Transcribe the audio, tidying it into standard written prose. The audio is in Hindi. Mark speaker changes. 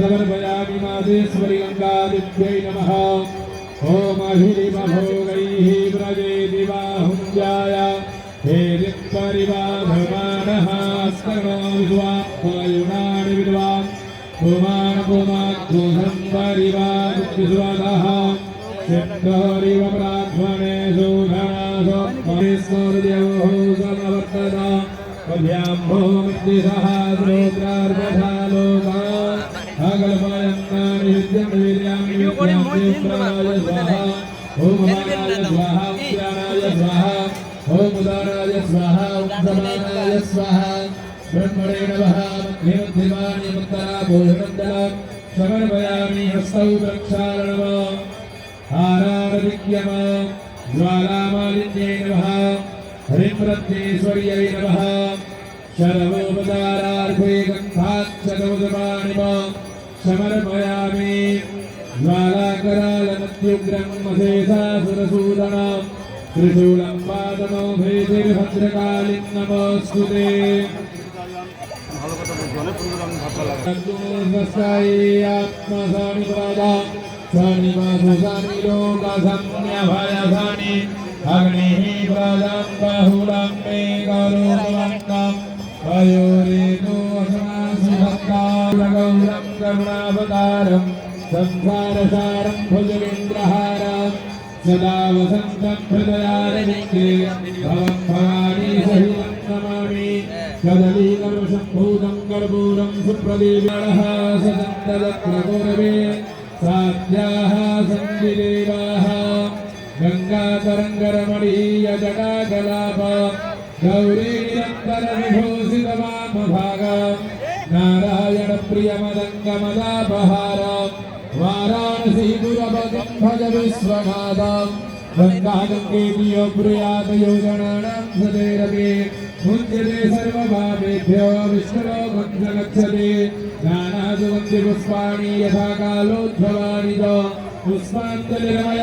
Speaker 1: समर्पयामि मातेश्वरी गंगादिव्यै नमः। ओम अहिरिमभोगैः व्रजेति बाहुञ्जाय हेरित्परिबाधमानः स्करणो विद्वान् विद्वान् पुमानपुमाक्रोधं परिवादिस्वतः सिद्धोरिव प्राध्वने सुधनासो महेश्वर्योः समवर्तत पद्याम्भोमिद्दिशः श्रोत्रार्धथा लोका अगल्पयन्नानि विद्यं वीर्याणि विद्यां स्वाहा ओम महाराज स्वाहा उद्यानाय स्वाहा ओम उदाराय स्वाहा ओम समानाय स्वाहा ब्रह्मणे नमः निरुद्धिवानि मुक्तरा भोजनन्दलं समर्पयामि हस्तौ प्रक्षालनम् हारारविद्यम ज्वालामालिन्ये नमः हरिप्रत्येश्वर्यै नमः शरवोपचारार्थे गन्धाक्षतमुदपाणिम समर्पयामि ज्वालाकरालमत्युग्रं महेशासुरसूदनं त्रिशूलं पादमो भेदिर्भद्रकालिं नमोऽस्तुते आत्मसानिपादा सानिवासानि लोकसंज्ञभयसानि अग्निः प्रदं बहुलं मे करोमन्तं वयोरेतो असमासुभक्तारगौरं करुणावतारं संसारसारं भुजगेन्द्रहारं सदा वसन्तं हृदयारविन्दे भवं भवानी सहितं नमामि कदलीकर्मसम्भूतं कर्पूरं सुप्रदीपणः सदन्तदक्रगौरवे साध्याः सन्धिदेवाः गङ्गातरङ्गरमणीय जटाकलाप गौरी निरन्तरविभूषितवामभाग नारायणप्रियमदङ्गमदापहार वाराणसीपुरपदं भज विश्वनाथं गङ्गागङ्गेतियो प्रियातयोजनानां सदैरपि मुञ्चते सर्वभावेभ्यो विष्णुलोकं च गच्छति नानासुगन्धिपुष्पाणि यथा कालोद्भवानि च पुष्पाञ्जलिरमया